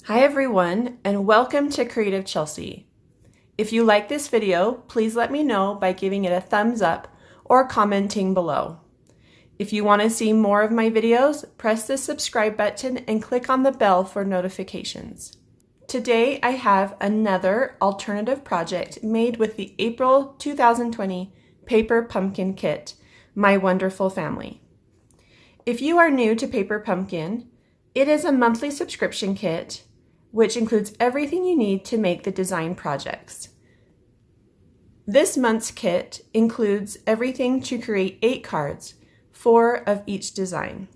Hi everyone, and welcome to CreativeChelsey. If you like this video, please let me know by giving it a thumbs up or commenting below. If you want to see more of my videos, press the subscribe button and click on the bell for notifications. Today I have another alternative project made with the April 2020 Paper Pumpkin Kit, My Wonderful Family. If you are new to Paper Pumpkin, it is a monthly subscription kit which includes everything you need to make the design projects. This month's kit includes everything to create 8 cards, 4 of each design.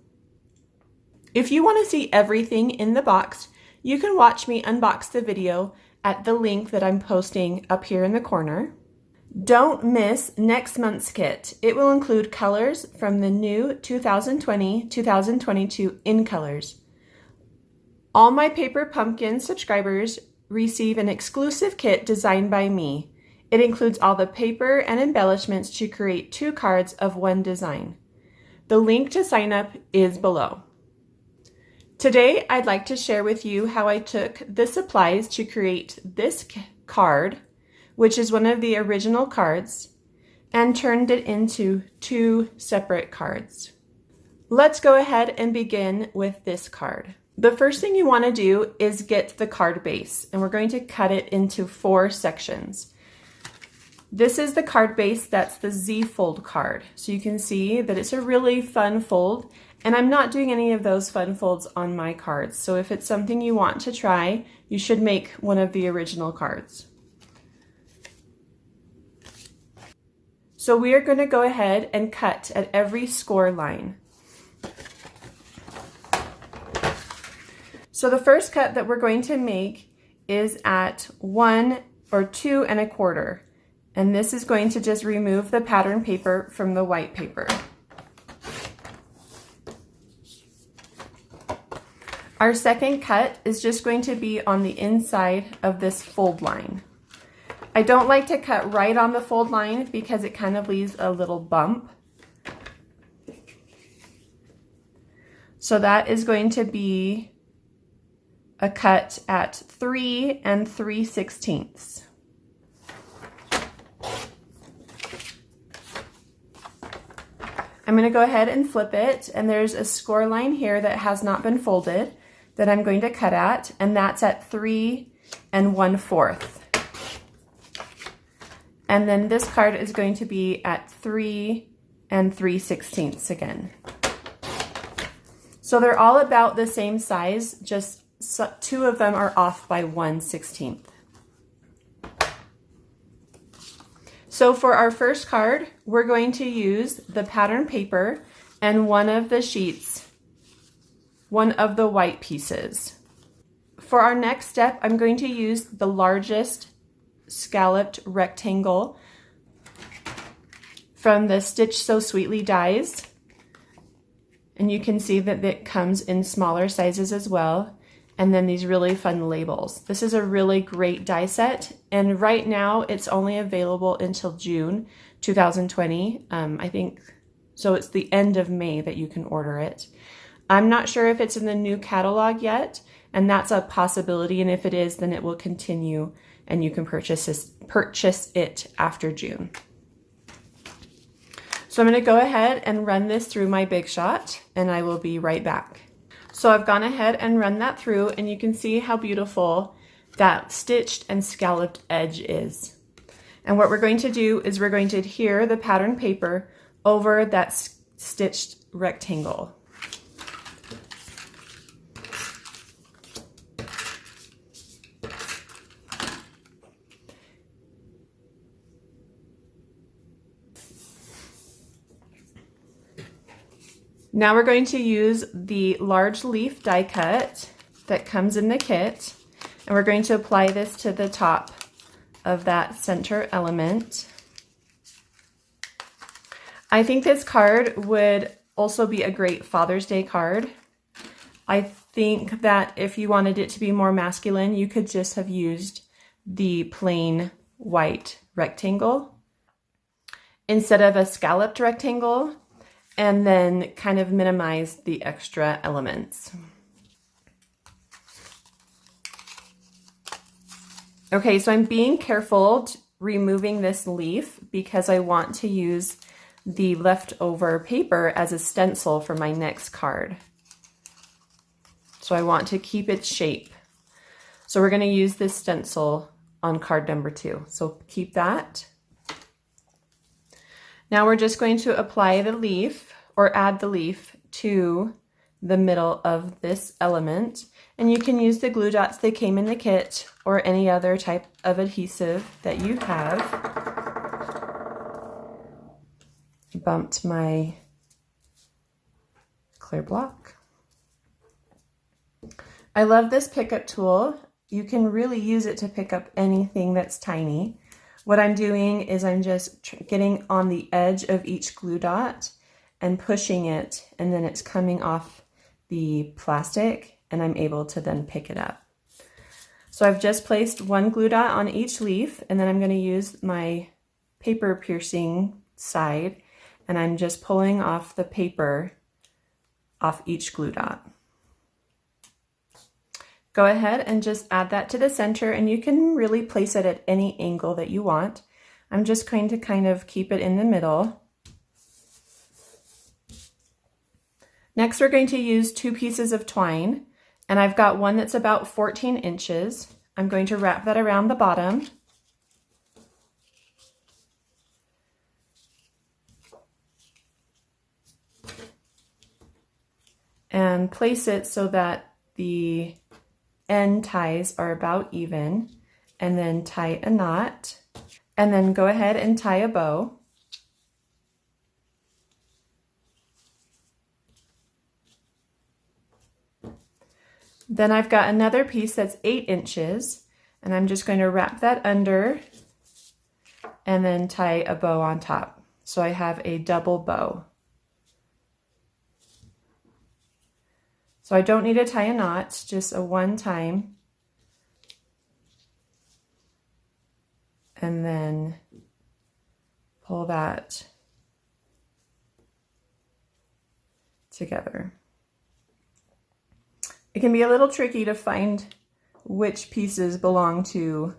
If you want to see everything in the box, you can watch me unbox the video at the link that I'm posting up here in the corner. Don't miss next month's kit. It will include colors from the new 2020-2022 in colors. All my Paper Pumpkin subscribers receive an exclusive kit designed by me. It includes all the paper and embellishments to create 2 cards of one design. The link to sign up is below. Today, I'd like to share with you how I took the supplies to create this card, which is one of the original cards, and turned it into 2 separate cards. Let's go ahead and begin with this card. The first thing you want to do is get the card base, and we're going to cut it into 4 sections. This is the card base, that's the Z fold card. So you can see that it's a really fun fold, and I'm not doing any of those fun folds on my cards. So if it's something you want to try, you should make one of the original cards. So we are going to go ahead and cut at every score line. So the first cut that we're going to make is at 1 or 2 1/4. And this is going to just remove the pattern paper from the white paper. Our second cut is just going to be on the inside of this fold line. I don't like to cut right on the fold line because it kind of leaves a little bump. So that is going to be a cut at 3 3/16. I'm going to go ahead and flip it, and there's a score line here that has not been folded that I'm going to cut at, and that's at 3 1/4. And then this card is going to be at 3 3/16 again. So they're all about the same size, just 2 of them are off by 1/16. So for our first card, we're going to use the pattern paper and one of the sheets, one of the white pieces. For our next step, I'm going to use the largest scalloped rectangle from the Stitch So Sweetly dies. And you can see that it comes in smaller sizes as well. And then these really fun labels. This is a really great die set, and right now it's only available until June 2020. I think, so it's the end of May that you can order it. I'm not sure if it's in the new catalog yet, and that's a possibility, and if it is, then it will continue and you can purchase it after June. So I'm going to go ahead and run this through my Big Shot, and I will be right back. So I've gone ahead and run that through, and you can see how beautiful that stitched and scalloped edge is. And what we're going to do is we're going to adhere the pattern paper over that stitched rectangle. Now we're going to use the large leaf die cut that comes in the kit, and we're going to apply this to the top of that center element. I think this card would also be a great Father's Day card. I think that if you wanted it to be more masculine, you could just have used the plain white rectangle instead of a scalloped rectangle, and then kind of minimize the extra elements. Okay, so I'm being careful removing this leaf because I want to use the leftover paper as a stencil for my next card. So I want to keep its shape. So we're going to use this stencil on card number 2. So keep that. Now we're just going to apply the leaf or add the leaf to the middle of this element. And you can use the glue dots that came in the kit or any other type of adhesive that you have. Bumped my clear block. I love this pickup tool. You can really use it to pick up anything that's tiny. What I'm doing is I'm just getting on the edge of each glue dot and pushing it, and then it's coming off the plastic and I'm able to then pick it up. So I've just placed one glue dot on each leaf, and then I'm going to use my paper piercing side and I'm just pulling off the paper off each glue dot. Go ahead and just add that to the center, and you can really place it at any angle that you want. I'm just going to kind of keep it in the middle. Next, we're going to use 2 pieces of twine, and I've got one that's about 14 inches. I'm going to wrap that around the bottom. And place it so that the end ties are about even, and then tie a knot, and then go ahead and tie a bow. Then I've got another piece that's 8 inches, and I'm just going to wrap that under and then tie a bow on top. So I have a double bow. So I don't need to tie a knot, just a one time. And then pull that together. It can be a little tricky to find which pieces belong to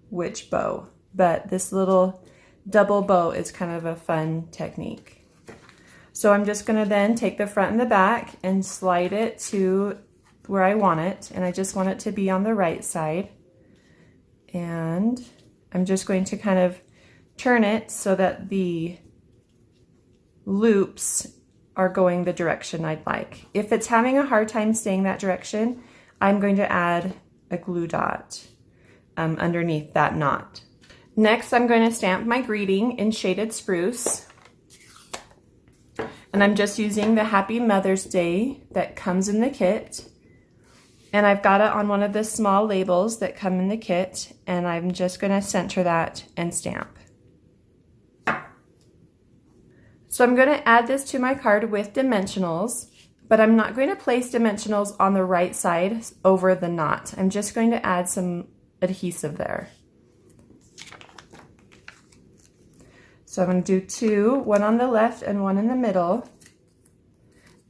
which bow, but this little double bow is kind of a fun technique. So I'm just going to then take the front and the back and slide it to where I want it, and I just want it to be on the right side. And I'm just going to kind of turn it so that the loops are going the direction I'd like. If it's having a hard time staying that direction, I'm going to add a glue dot underneath that knot. Next, I'm going to stamp my greeting in shaded spruce. And I'm just using the Happy Mother's Day that comes in the kit. And I've got it on one of the small labels that come in the kit, and I'm just going to center that and stamp. So I'm going to add this to my card with dimensionals, but I'm not going to place dimensionals on the right side over the knot. I'm just going to add some adhesive there. So I'm going to do 2, one on the left and one in the middle,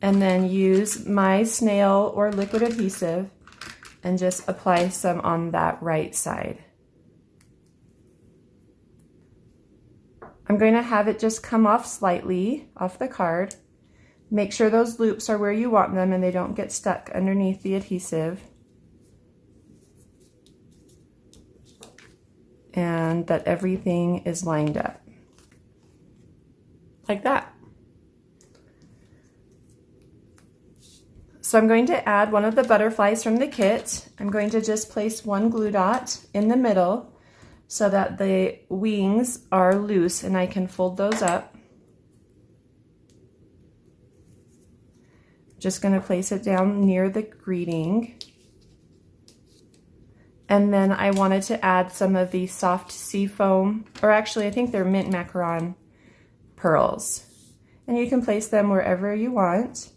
and then use my snail or liquid adhesive and just apply some on that right side. I'm going to have it just come off slightly off the card. Make sure those loops are where you want them and they don't get stuck underneath the adhesive. And that everything is lined up. Like that. So I'm going to add one of the butterflies from the kit. I'm going to just place one glue dot in the middle so that the wings are loose and I can fold those up. Just going to place it down near the greeting. And then I wanted to add some of the soft sea foam, or actually I think they're mint macaron pearls. And you can place them wherever you want.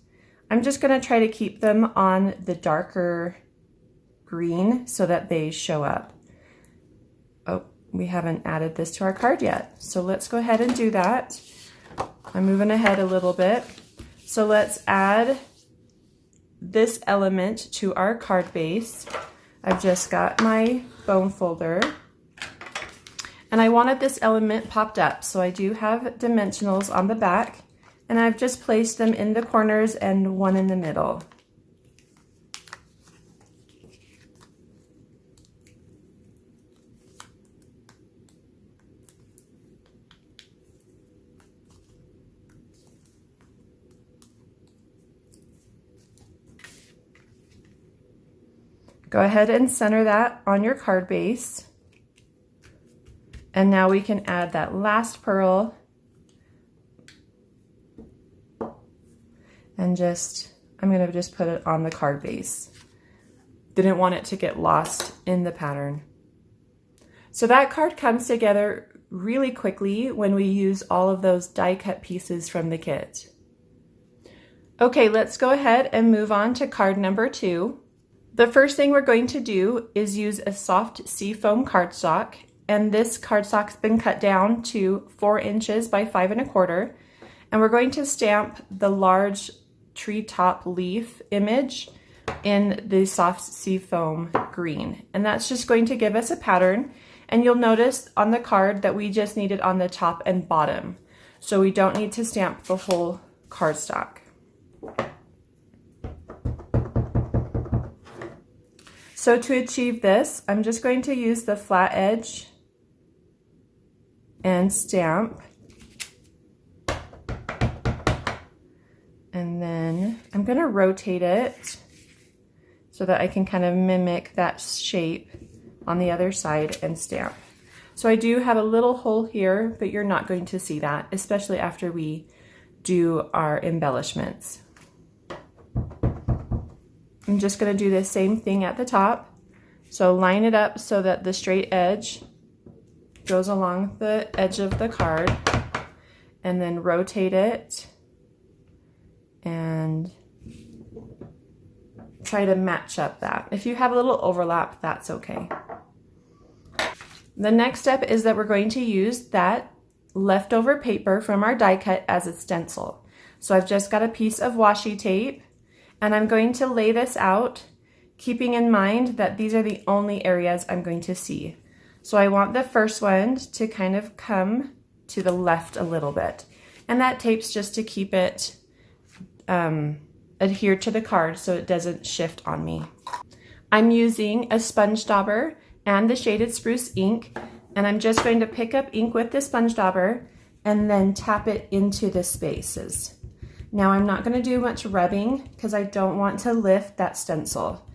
I'm just going to try to keep them on the darker green so that they show up. Oh, we haven't added this to our card yet. So let's go ahead and do that. I'm moving ahead a little bit. So let's add this element to our card base. I've just got my bone folder And I wanted this element popped up, so I do have dimensionals on the back, and I've just placed them in the corners and one in the middle. Go ahead and center that on your card base. And now we can add that last pearl and I'm going to just put it on the card base. Didn't want it to get lost in the pattern. So that card comes together really quickly when we use all of those die cut pieces from the kit. Okay, let's go ahead and move on to card number 2. The first thing we're going to do is use a soft seafoam cardstock, and this cardstock's been cut down to 4 inches by 5 1/4, and we're going to stamp the large treetop leaf image in the soft seafoam green, and that's just going to give us a pattern. And you'll notice on the card that we just need it on the top and bottom, so we don't need to stamp the whole cardstock. So to achieve this, I'm just going to use the flat edge and stamp. And then I'm going to rotate it so that I can kind of mimic that shape on the other side and stamp. So I do have a little hole here, but you're not going to see that, especially after we do our embellishments. I'm just going to do the same thing at the top. So line it up so that the straight edge goes along the edge of the card, and then rotate it and try to match up that. If you have a little overlap, that's okay. The next step is that we're going to use that leftover paper from our die cut as a stencil. So I've just got a piece of washi tape, and I'm going to lay this out, keeping in mind that these are the only areas I'm going to see. So I want the first one to kind of come to the left a little bit. And that tape's just to keep it adhered to the card so it doesn't shift on me. I'm using a sponge dauber and the shaded spruce ink, and I'm just going to pick up ink with the sponge dauber and then tap it into the spaces. Now I'm not going to do much rubbing because I don't want to lift that stencil.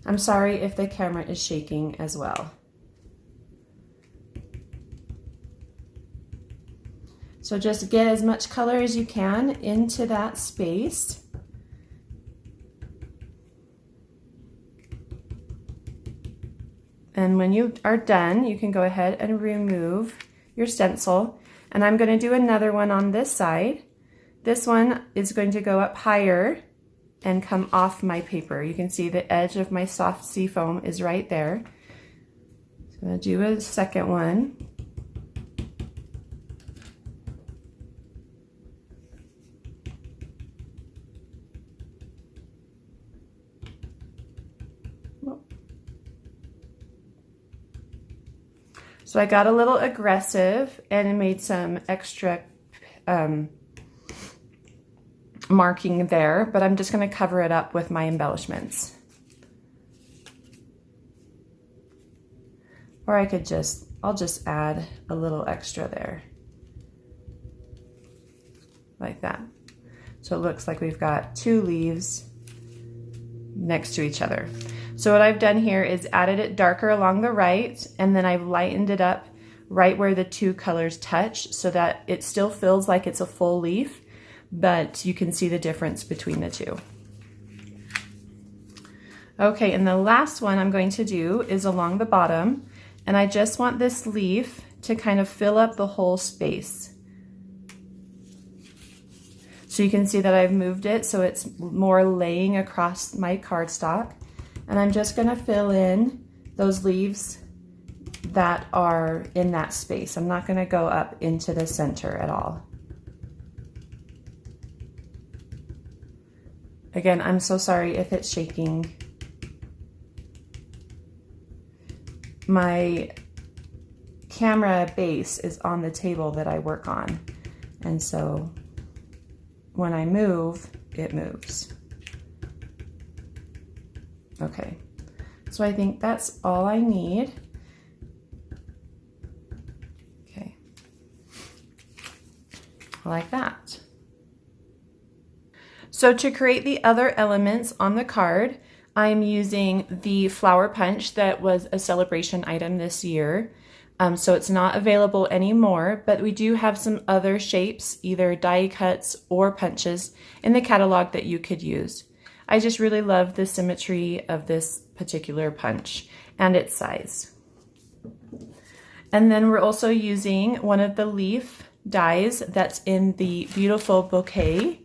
I'm sorry if the camera is shaking as well. So just get as much color as you can into that space. And when you are done, you can go ahead and remove your stencil. And I'm going to do another one on this side. This one is going to go up higher and come off my paper. You can see the edge of my soft seafoam is right there. So I'm going to do a second one. So I got a little aggressive and made some extra marking there, but I'm just going to cover it up with my embellishments. Or I could I'll just add a little extra there. Like that. So it looks like we've got 2 leaves next to each other. So what I've done here is added it darker along the right, and then I've lightened it up right where the 2 colors touch so that it still feels like it's a full leaf, but you can see the difference between the 2. Okay, and the last one I'm going to do is along the bottom, and I just want this leaf to kind of fill up the whole space. So you can see that I've moved it so it's more laying across my cardstock. And I'm just going to fill in those leaves that are in that space. I'm not going to go up into the center at all. Again, I'm so sorry if it's shaking. My camera base is on the table that I work on. And so when I move, it moves. Okay, so I think that's all I need. Okay, like that. So to create the other elements on the card, I'm using the flower punch that was a celebration item this year. So it's not available anymore, but we do have some other shapes, either die cuts or punches in the catalog that you could use. I just really love the symmetry of this particular punch and its size. And then we're also using one of the leaf dies that's in the beautiful bouquet,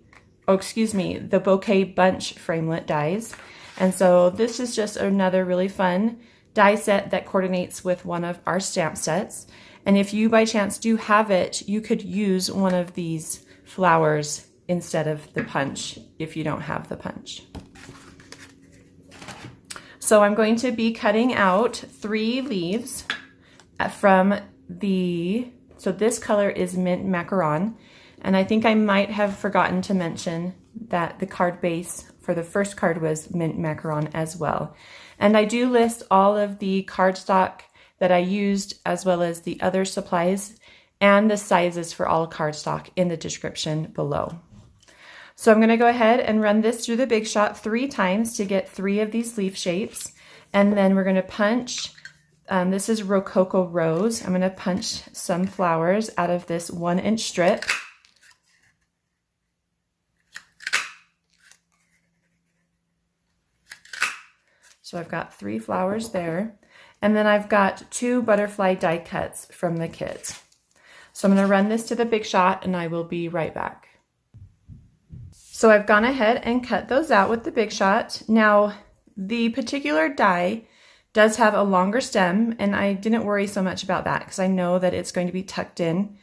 the bouquet bunch framelit dies. And so this is just another really fun die set that coordinates with one of our stamp sets. And if you by chance do have it, you could use one of these flowers instead of the punch if you don't have the punch. So I'm going to be cutting out 3 leaves from so this color is mint macaron. And I think I might have forgotten to mention that the card base for the first card was mint macaron as well. And I do list all of the cardstock that I used, as well as the other supplies and the sizes for all cardstock in the description below. So I'm going to go ahead and run this through the Big Shot 3 times to get 3 of these leaf shapes. And then we're going to punch, this is Rococo Rose. I'm going to punch some flowers out of this 1-inch strip. So I've got 3 flowers there. And then I've got 2 butterfly die cuts from the kit. So I'm going to run this to the Big Shot and I will be right back. So I've gone ahead and cut those out with the Big Shot. Now, the particular die does have a longer stem, and I didn't worry so much about that because I know that it's going to be tucked in.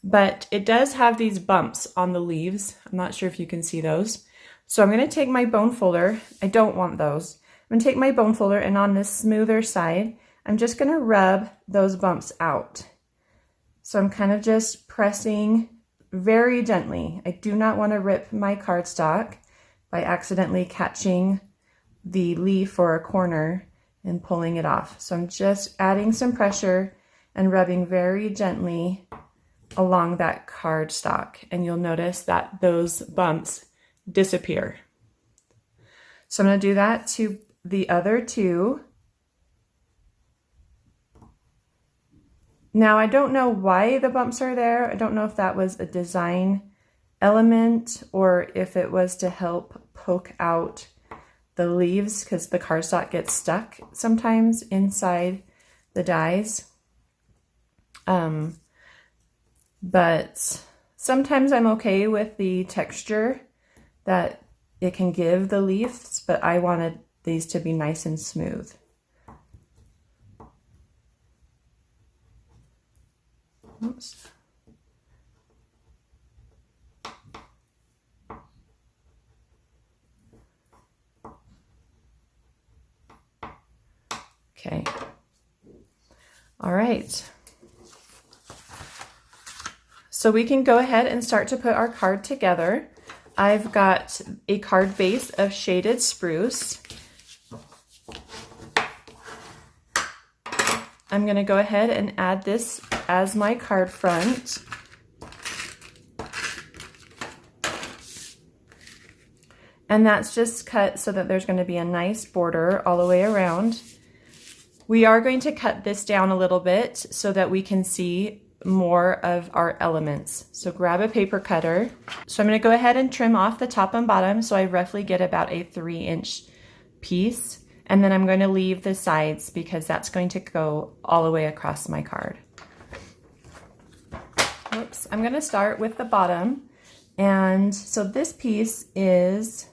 But it does have these bumps on the leaves. I'm not sure if you can see those. So I'm going to take my bone folder. I don't want those. I'm going to take my bone folder, and on this smoother side, I'm just going to rub those bumps out. So I'm kind of just pressing very gently. I do not want to rip my cardstock by accidentally catching the leaf or a corner and pulling it off. So I'm just adding some pressure and rubbing very gently along that cardstock, and you'll notice that those bumps disappear. So I'm going to do that to the other 2. Now, I don't know why the bumps are there. I don't know if that was a design element or if it was to help poke out the leaves, because the cardstock gets stuck sometimes inside the dies. But sometimes I'm okay with the texture that it can give the leaves, but I wanted these to be nice and smooth. Oops. Okay. All right. So we can go ahead and start to put our card together. I've got a card base of shaded spruce. I'm going to go ahead and add this as my card front. And that's just cut so that there's going to be a nice border all the way around. We are going to cut this down a little bit so that we can see more of our elements. So grab a paper cutter. So I'm going to go ahead and trim off the top and bottom so I roughly get about a 3-inch piece. And then I'm going to leave the sides because that's going to go all the way across my card. Oops. I'm going to start with the bottom. And so this piece is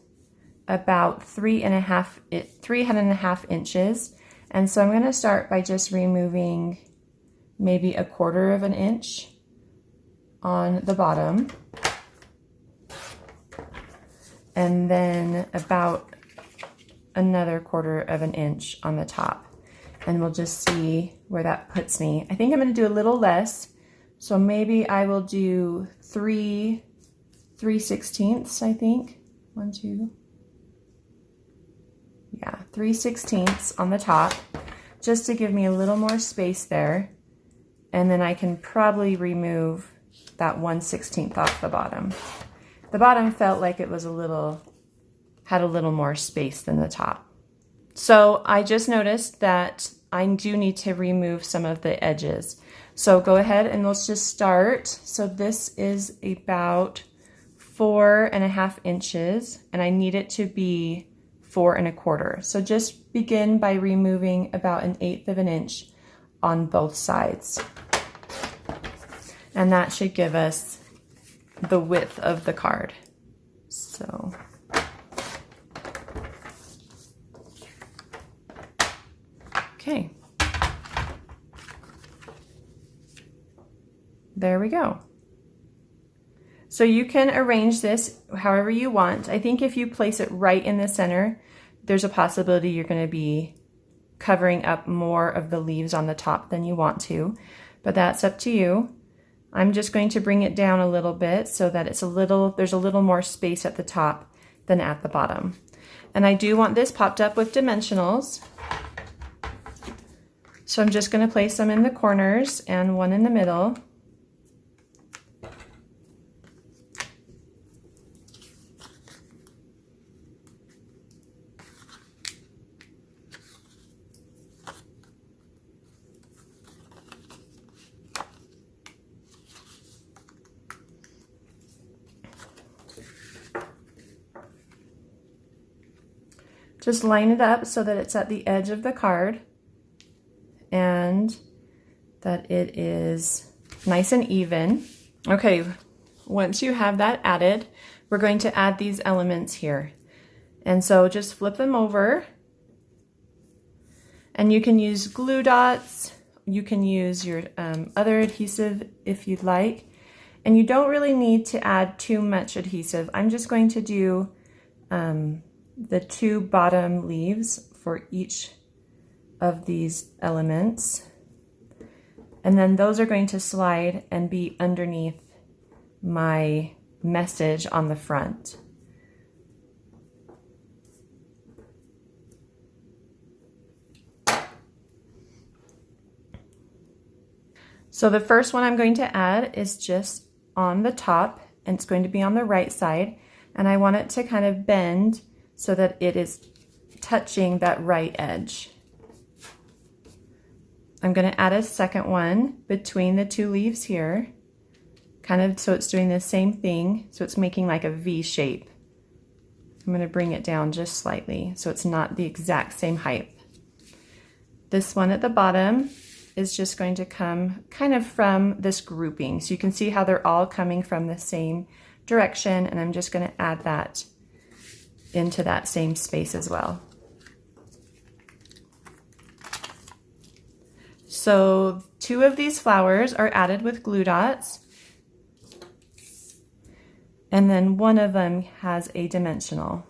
about 3.5 inches. And so I'm going to start by just removing maybe 1/4 inch on the bottom. And then about another 1/4 inch on the top. and we'll just see where that puts me. I think I'm going to do a little less, so maybe I will do 3/16, I think. 1, 2, yeah, 3/16 on the top, just to give me a little more space there. And then I can probably remove that 1/16 off the bottom. The bottom felt like it was had a little more space than the top. So I just noticed that I do need to remove some of the edges. So go ahead and let's just start. So this is about 4.5 inches, and I need it to be 4 1/4. So just begin by removing about 1/8 of an inch on both sides. And that should give us the width of the card. So okay. There we go. So you can arrange this however you want. I think if you place it right in the center, there's a possibility you're going to be covering up more of the leaves on the top than you want to, but that's up to you. I'm just going to bring it down a little bit so that there's a little more space at the top than at the bottom. And I do want this popped up with dimensionals. So I'm just going to place them in the corners and one in the middle. Just line it up so that it's at the edge of the card and that it is nice and even. Okay, once you have that added, we're going to add these elements here. And so just flip them over, and you can use glue dots, you can use your other adhesive if you'd like, and you don't really need to add too much adhesive. I'm just going to do the 2 bottom leaves for each of these elements, and then those are going to slide and be underneath my message on the front. So the first one I'm going to add is just on the top, and it's going to be on the right side, and I want it to kind of bend so that it is touching that right edge. I'm going to add a second one between the 2 leaves here, kind of so it's doing the same thing, so it's making like a V shape. I'm going to bring it down just slightly so it's not the exact same height. This one at the bottom is just going to come kind of from this grouping, so you can see how they're all coming from the same direction, and I'm just going to add that into that same space as well. So 2 of these flowers are added with glue dots, and then one of them has a dimensional.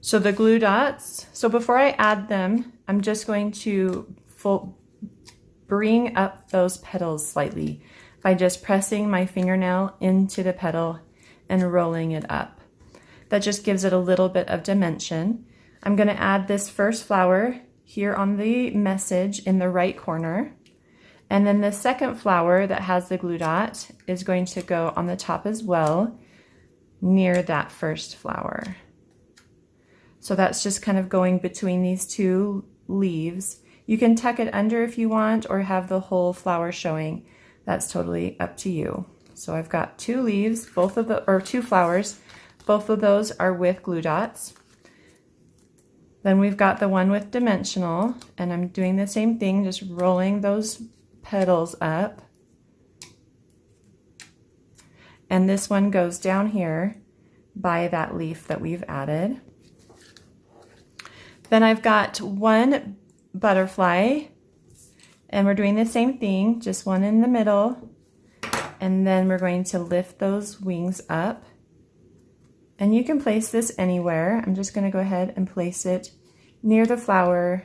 So the glue dots, so before I add them, I'm just going to bring up those petals slightly by just pressing my fingernail into the petal and rolling it up. That just gives it a little bit of dimension. I'm going to add this first flower here on the message in the right corner, and then the second flower that has the glue dot is going to go on the top as well, near that first flower. So that's just kind of going between these 2 leaves. You can tuck it under if you want, or have the whole flower showing. That's totally up to you. So I've got 2 leaves, 2 flowers. Both of those are with glue dots. Then we've got the one with dimensional, and I'm doing the same thing, just rolling those petals up. And this one goes down here by that leaf that we've added. Then I've got 1 butterfly, and we're doing the same thing, just one in the middle, And then we're going to lift those wings up. And you can place this anywhere. I'm just going to go ahead and place it near the flower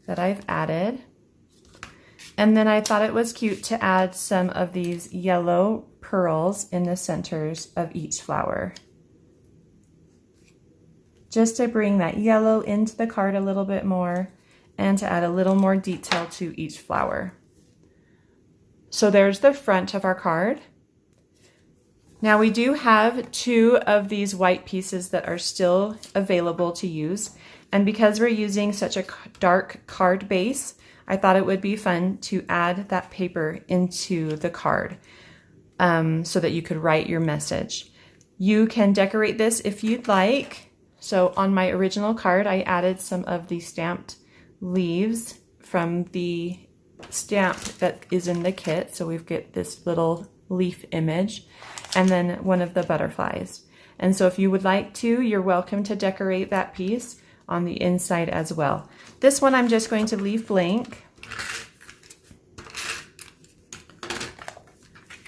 that I've added. And then I thought it was cute to add some of these yellow pearls in the centers of each flower, just to bring that yellow into the card a little bit more and to add a little more detail to each flower. So there's the front of our card. Now we do have 2 of these white pieces that are still available to use, and because we're using such a dark card base, I thought it would be fun to add that paper into the card so that you could write your message. You can decorate this if you'd like. So on my original card, I added some of the stamped leaves from the stamp that is in the kit. So we've got this little leaf image and then one of the butterflies. And so if you would like to, you're welcome to decorate that piece on the inside as well. This one I'm just going to leave blank.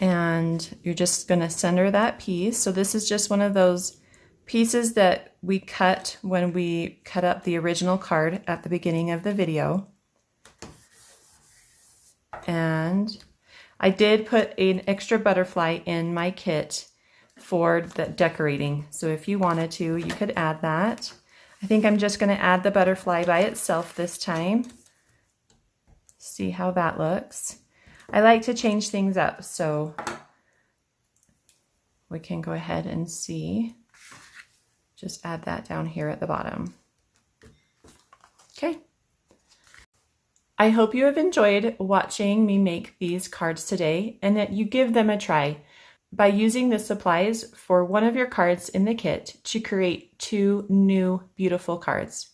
And you're just going to center that piece. So this is just one of those pieces that we cut when we cut up the original card at the beginning of the video. And I did put an extra butterfly in my kit for the decorating. So if you wanted to, you could add that. I think I'm just going to add the butterfly by itself this time. See how that looks. I like to change things up, so we can go ahead and see. Just add that down here at the bottom. Okay. I hope you have enjoyed watching me make these cards today and that you give them a try by using the supplies for one of your cards in the kit to create 2 new beautiful cards.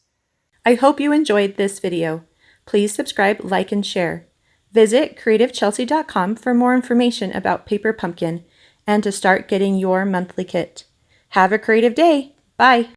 I hope you enjoyed this video. Please subscribe, like, and share. Visit CreativeChelsey.com for more information about Paper Pumpkin and to start getting your monthly kit. Have a creative day. Bye.